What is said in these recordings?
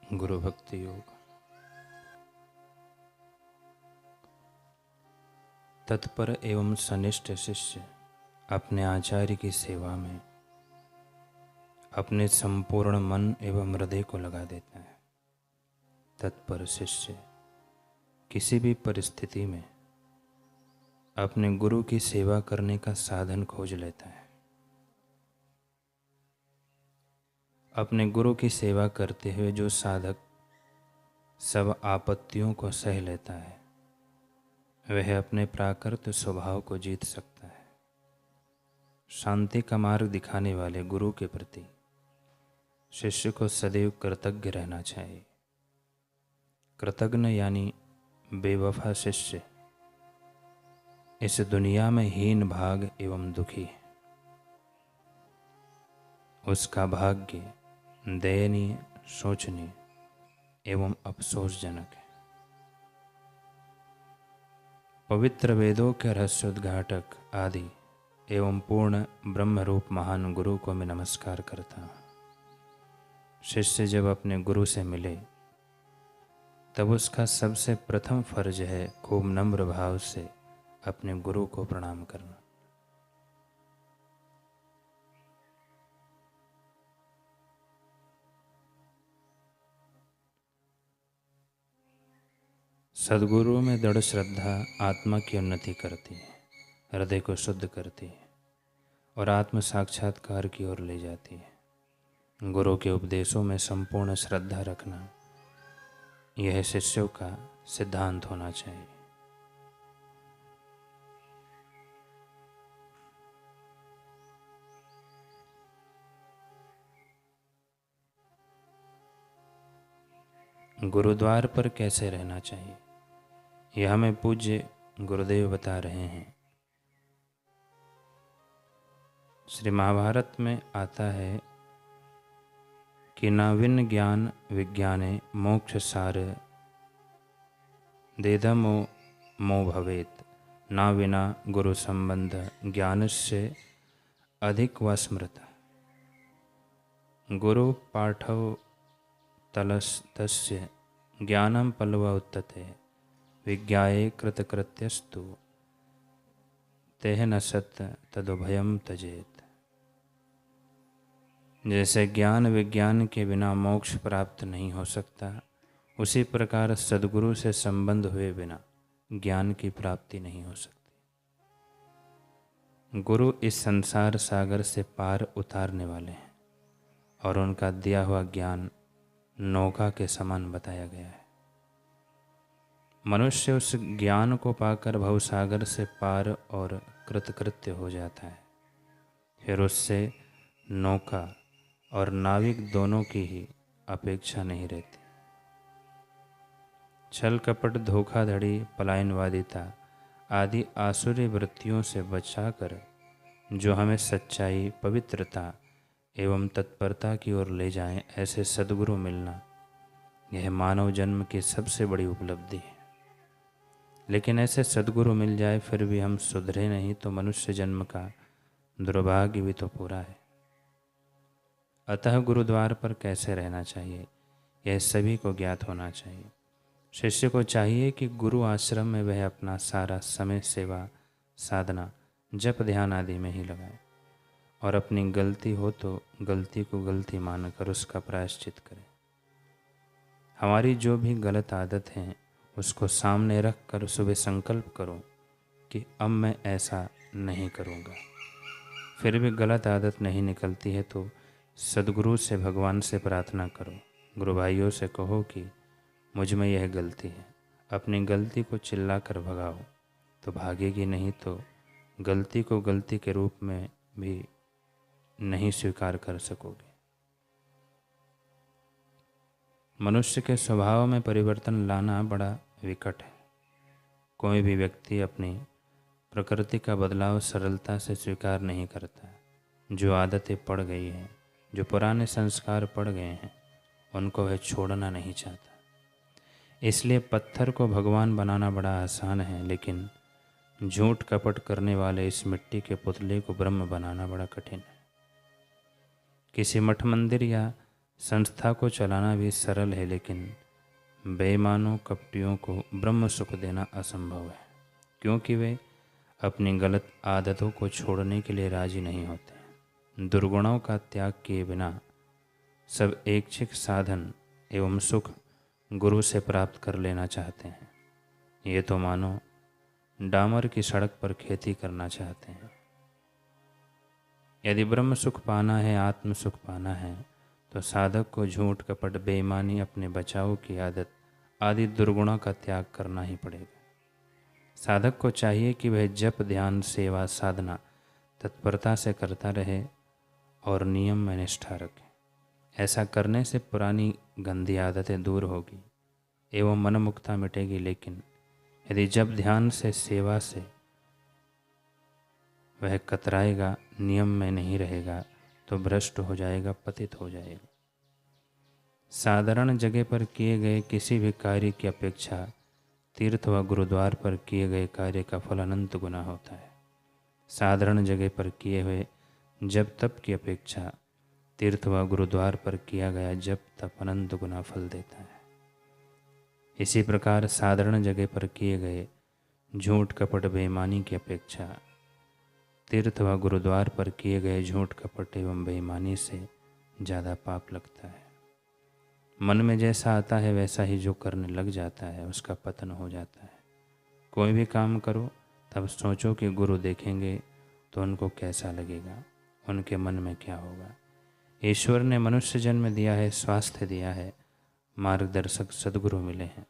गुरु भक्ति योग। तत्पर एवं सनिष्ठ शिष्य अपने आचार्य की सेवा में अपने संपूर्ण मन एवं हृदय को लगा देता है। तत्पर शिष्य किसी भी परिस्थिति में अपने गुरु की सेवा करने का साधन खोज लेता है। अपने गुरु की सेवा करते हुए जो साधक सब आपत्तियों को सह लेता है, वह अपने प्राकृत स्वभाव को जीत सकता है। शांति का मार्ग दिखाने वाले गुरु के प्रति शिष्य को सदैव कृतज्ञ रहना चाहिए। कृतज्ञ यानी बेवफा शिष्य इस दुनिया में हीन भाग एवं दुखी है। उसका भाग्य दयनीय, शोचनीय एवं अफसोसजनक है। पवित्र वेदों के रहस्योद्घाटक आदि एवं पूर्ण ब्रह्म रूप महान गुरु को मैं नमस्कार करता हूँ। शिष्य जब अपने गुरु से मिले तब उसका सबसे प्रथम फर्ज है खूब नम्र भाव से अपने गुरु को प्रणाम करना। सद्गुरु में दृढ़ श्रद्धा आत्मा की उन्नति करती है, हृदय को शुद्ध करती है और आत्म साक्षात्कार की ओर ले जाती है। गुरु के उपदेशों में संपूर्ण श्रद्धा रखना यह शिष्यों का सिद्धांत होना चाहिए। गुरुद्वार पर कैसे रहना चाहिए, यह हमें पूज्य गुरुदेव बता रहे हैं। श्री महाभारत में आता है कि नाविन ज्ञान विज्ञाने मोक्ष सार देदमो मो भवेत, ना विना गुरु संबंध ज्ञान से अधिक व स्मृत। गुरु पाठव तलस्तस्य ज्ञानम पल्लव उत्तते विज्ञाये कृतकृत्यस्तु तेह न सत तदुभयम तजेत। जैसे ज्ञान विज्ञान के बिना मोक्ष प्राप्त नहीं हो सकता, उसी प्रकार सद्गुरु से संबंध हुए बिना ज्ञान की प्राप्ति नहीं हो सकती। गुरु इस संसार सागर से पार उतारने वाले हैं और उनका दिया हुआ ज्ञान नौका के समान बताया गया है। मनुष्य उस ज्ञान को पाकर भवसागर से पार और कृतकृत्य हो जाता है। फिर उससे नौका और नाविक दोनों की ही अपेक्षा नहीं रहती। छल कपट, धोखाधड़ी, पलायनवादिता आदि आसुरी वृत्तियों से बचाकर जो हमें सच्चाई, पवित्रता एवं तत्परता की ओर ले जाएं, ऐसे सद्गुरु मिलना यह मानव जन्म की सबसे बड़ी उपलब्धि है। लेकिन ऐसे सद्गुरु मिल जाए फिर भी हम सुधरे नहीं तो मनुष्य जन्म का दुर्भाग्य भी तो पूरा है। अतः गुरुद्वार पर कैसे रहना चाहिए, यह सभी को ज्ञात होना चाहिए। शिष्य को चाहिए कि गुरु आश्रम में वह अपना सारा समय सेवा, साधना, जप, ध्यान आदि में ही लगाए और अपनी गलती हो तो गलती को गलती मानकर उसका प्रायश्चित करें। हमारी जो भी गलत आदत है उसको सामने रख कर सुबह संकल्प करो कि अब मैं ऐसा नहीं करूँगा। फिर भी गलत आदत नहीं निकलती है तो सद्गुरु से, भगवान से प्रार्थना करो। गुरु भाइयों से कहो कि मुझ में यह गलती है। अपनी गलती को चिल्ला कर भगाओ तो भागेगी, नहीं तो गलती को गलती के रूप में भी नहीं स्वीकार कर सकोगे। मनुष्य के स्वभाव में परिवर्तन लाना बड़ा विकट है। कोई भी व्यक्ति अपनी प्रकृति का बदलाव सरलता से स्वीकार नहीं करता। जो आदतें पड़ गई हैं, जो पुराने संस्कार पड़ गए हैं, उनको वह छोड़ना नहीं चाहता। इसलिए पत्थर को भगवान बनाना बड़ा आसान है, लेकिन झूठ कपट करने वाले इस मिट्टी के पुतले को ब्रह्म बनाना बड़ा कठिन है। किसी मठ मंदिर या संस्था को चलाना भी सरल है, लेकिन बेईमानों कपटियों को ब्रह्म सुख देना असंभव है, क्योंकि वे अपनी गलत आदतों को छोड़ने के लिए राजी नहीं होते। दुर्गुणों का त्याग किए बिना सब ऐच्छिक साधन एवं सुख गुरु से प्राप्त कर लेना चाहते हैं। ये तो मानो डामर की सड़क पर खेती करना चाहते हैं। यदि ब्रह्म सुख पाना है, आत्म सुख पाना है, तो साधक को झूठ, कपट, बेईमानी, अपने बचाव की आदत आदि दुर्गुणों का त्याग करना ही पड़ेगा। साधक को चाहिए कि वह जप, ध्यान, सेवा, साधना तत्परता से करता रहे और नियम में निष्ठा रखे। ऐसा करने से पुरानी गंदी आदतें दूर होगी एवं मनमुक्ता मिटेगी। लेकिन यदि जब ध्यान से, सेवा से वह कतराएगा, नियम में नहीं रहेगा, तो भ्रष्ट हो जाएगा, पतित हो जाएगा। साधारण जगह पर किए गए किसी भी कार्य की अपेक्षा तीर्थ व गुरुद्वार पर किए गए कार्य का फल अनंत गुना होता है। साधारण जगह पर किए हुए जब तप की अपेक्षा तीर्थ व गुरुद्वार पर किया गया जब तप अनंत गुना फल देता है। इसी प्रकार साधारण जगह पर किए गए झूठ, कपट, बेईमानी की अपेक्षा तीर्थ व गुरुद्वार पर किए गए झूठ, कपट एवं बेईमानी से ज़्यादा पाप लगता है। मन में जैसा आता है वैसा ही जो करने लग जाता है उसका पतन हो जाता है। कोई भी काम करो तब सोचो कि गुरु देखेंगे तो उनको कैसा लगेगा, उनके मन में क्या होगा। ईश्वर ने मनुष्य जन्म दिया है, स्वास्थ्य दिया है, मार्गदर्शक सद्गुरु मिले हैं,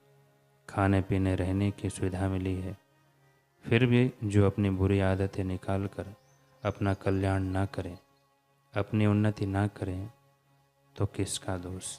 खाने पीने रहने की सुविधा मिली है, फिर भी जो अपनी बुरी आदतें निकाल कर अपना कल्याण ना करें, अपनी उन्नति ना करें, तो किसका दोष।